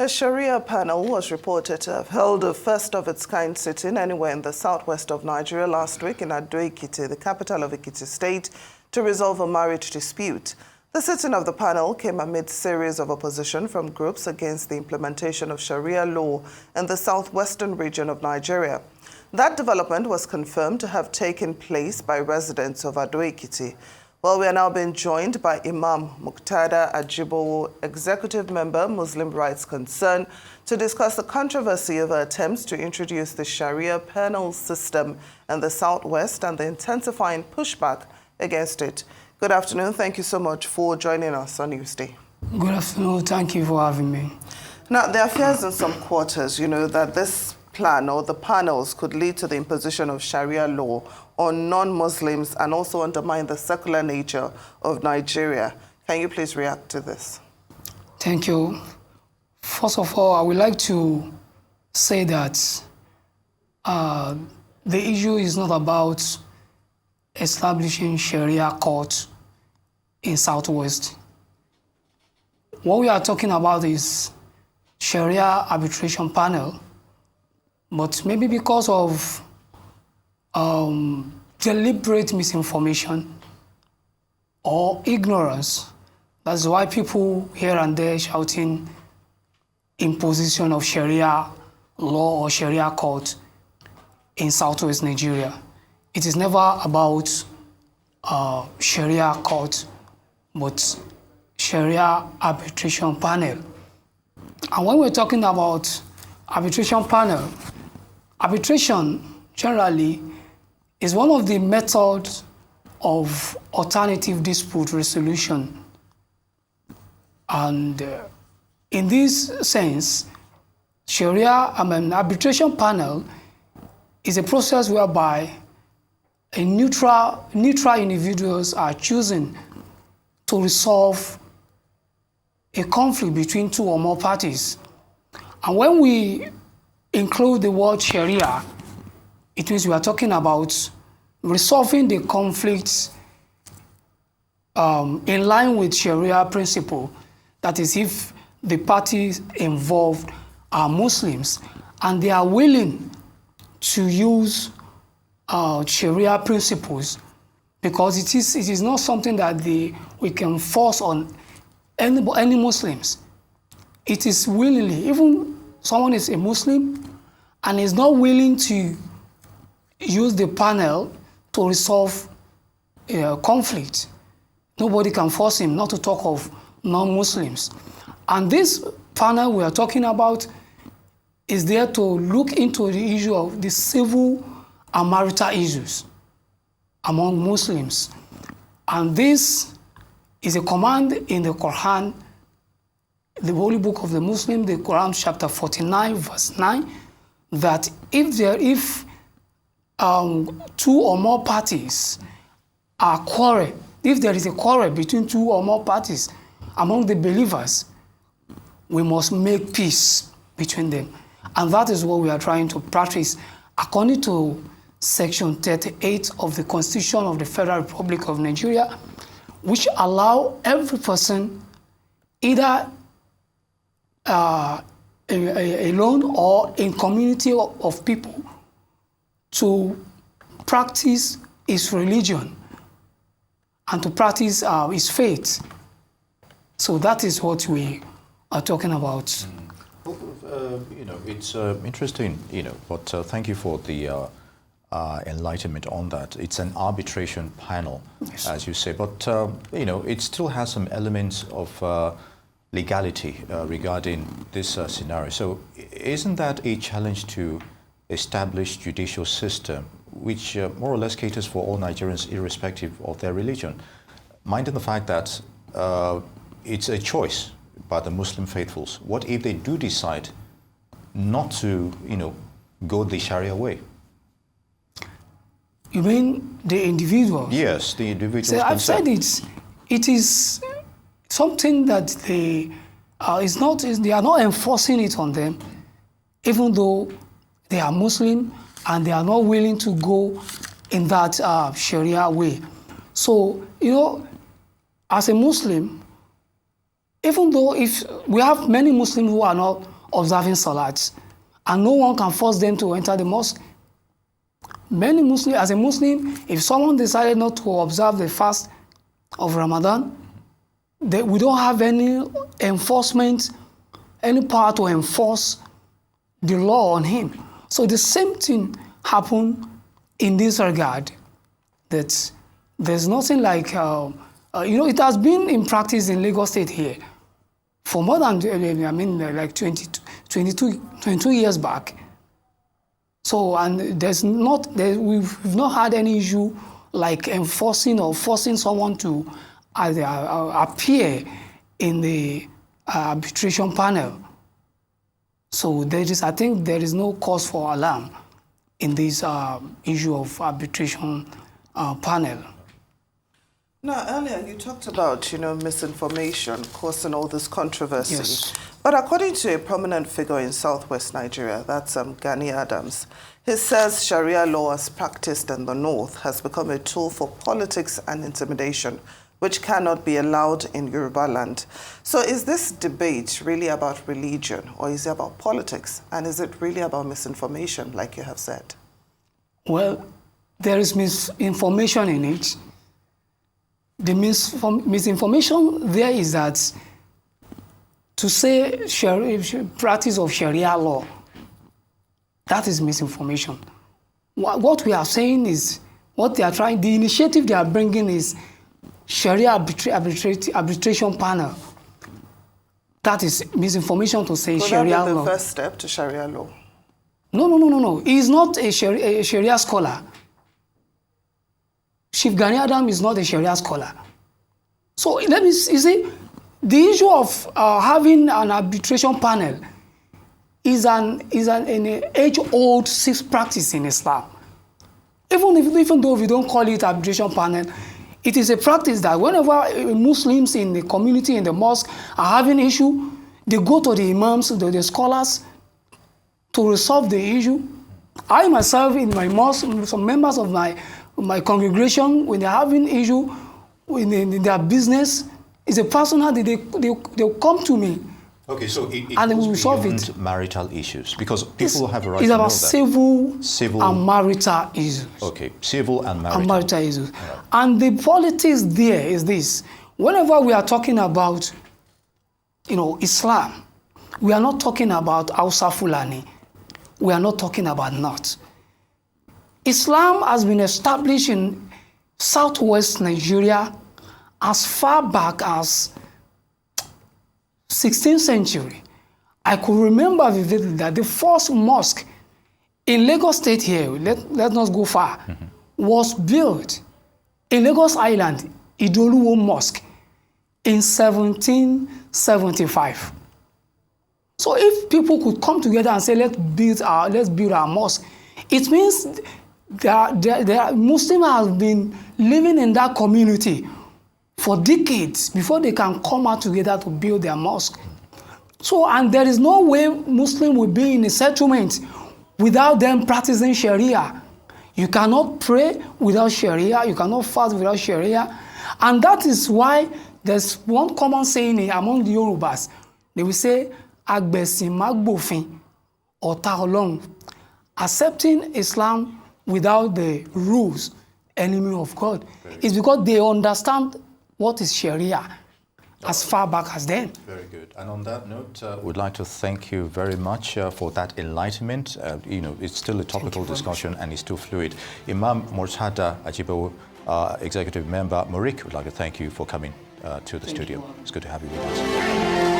A Sharia panel was reported to have held a first-of-its-kind sitting anywhere in the southwest of Nigeria last week in Ado-Ekiti, the capital of Ekiti State, to resolve a marriage dispute. The sitting of the panel came amid series of opposition from groups against the implementation of Sharia law in the southwestern region of Nigeria. That development was confirmed to have taken place by residents of Ado-Ekiti. Well, we are now being joined by Imam Murtada Ajibowo, Executive Member, Muslim Rights Concern, to discuss the controversy over attempts to introduce the Sharia penal system in the Southwest and the intensifying pushback against it. Good afternoon. Thank you so much for joining us on Newsday. Good afternoon. Thank you for having me. Now, there are fears in some quarters, that this plan or the panels could lead to the imposition of Sharia law on non-Muslims and also undermine the secular nature of Nigeria. Can you please react to this? Thank you. First of all, I would like to say that the issue is not about establishing Sharia court in Southwest. What we are talking about is Sharia arbitration panel, but maybe because of deliberate misinformation or ignorance, that's why people here and there shouting imposition of Sharia law or Sharia court in Southwest Nigeria. It is never about Sharia court, but Sharia arbitration panel. And when we're talking about arbitration panel, arbitration generally is one of the methods of alternative dispute resolution. And in this sense, arbitration panel is a process whereby neutral individuals are chosen to resolve a conflict between two or more parties. And when we include the word Sharia, it means we are talking about resolving the conflicts in line with Sharia principle. That is, if the parties involved are Muslims and they are willing to use Sharia principles, because it is not something that we can force on any Muslims. It is willingly. Even someone is a Muslim and is not willing to use the panel to resolve conflict, nobody can force him, not to talk of non-Muslims. And this panel we are talking about is there to look into the issue of the civil and marital issues among Muslims. And this is a command in the Quran, the Holy Book of the Muslim, the Quran chapter 49, verse 9, that if two or more parties are quarrel, if there is a quarrel between two or more parties among the believers, we must make peace between them. And that is what we are trying to practice according to Section 38 of the Constitution of the Federal Republic of Nigeria, which allow every person, either alone or in community of people, to practice his religion and to practice his faith. So that is what we are talking about. It's interesting, but thank you for the enlightenment on that. It's an arbitration panel, yes, as you say, but it still has some elements of legality regarding this scenario. So isn't that a challenge to establish judicial system which more or less caters for all Nigerians irrespective of their religion, minding the fact that it's a choice by the Muslim faithfuls? What if they do decide not to, go the Sharia way? You mean the individuals? Yes, the individuals. So I've said it is something that they are not enforcing it on them, even though they are Muslim and they are not willing to go in that Sharia way. So, as a Muslim, even though if we have many Muslims who are not observing Salat, and no one can force them to enter the mosque. Many Muslims, as a Muslim, if someone decided not to observe the fast of Ramadan, we don't have any enforcement, any power to enforce the law on him. So the same thing happened in this regard, that there's nothing like, it has been in practice in Lagos State here for more than, like 22 years back. So, and we've not had any issue like enforcing or forcing someone to appear in the arbitration panel. So I think there is no cause for alarm in this issue of arbitration panel. Now, earlier you talked about, misinformation causing all this controversy. Yes. But according to a prominent figure in southwest Nigeria, that's Gani Adams, he says Sharia law as practiced in the north has become a tool for politics and intimidation, which cannot be allowed in Yoruba land. So is this debate really about religion, or is it about politics? And is it really about misinformation, like you have said? Well, there is misinformation in it. The misinformation there is that to say practice of Sharia law, that is misinformation. What we are saying is, the initiative they are bringing is Sharia arbitration panel. That is misinformation to say Sharia law. That be the first step to Sharia law? No. He is not a Sharia scholar. Chief Gani Adam is not a Sharia scholar. So you see, the issue of having an arbitration panel is an age-old practice in Islam. Even though we don't call it arbitration panel, it is a practice that whenever Muslims in the community, in the mosque, are having issue, they go to the Imams, the scholars, to resolve the issue. I myself, in my mosque, some members of my congregation, when they're having issue in their business, it's a personal, they'll come to me. Okay, so it and goes we will solve beyond it. marital issues, because people have a right to know know that. It's about civil and marital issues. Okay, civil and marital. And marital issues. Right. And the politics there is this. Whenever we are talking about, Islam, we are not talking about Hausa Fulani. We are not talking about North. Islam has been established in southwest Nigeria as far back as 16th century. I could remember vividly that the first mosque in Lagos State here, let's not go far, was built in Lagos Island, Idoluwo Mosque, in 1775. So if people could come together and say, let's build our mosque, it means Muslims have been living in that community for decades before they can come out together to build their mosque. So, and there is no way Muslim will be in a settlement without them practicing Sharia. You cannot pray without Sharia, you cannot fast without Sharia. And that is why there's one common saying among the Yorubas. They will say, Agbesin magbofin, Ota Olorun. Accepting Islam without the rules, enemy of God. Is because they understand what is Sharia as far back as then. Very good. And on that note, we'd like to thank you very much for that enlightenment. It's still a topical discussion and it's still fluid. Imam Murtada Ajibowo, Executive Member, Murik, would like to thank you for coming to the studio. It's good to have you with us.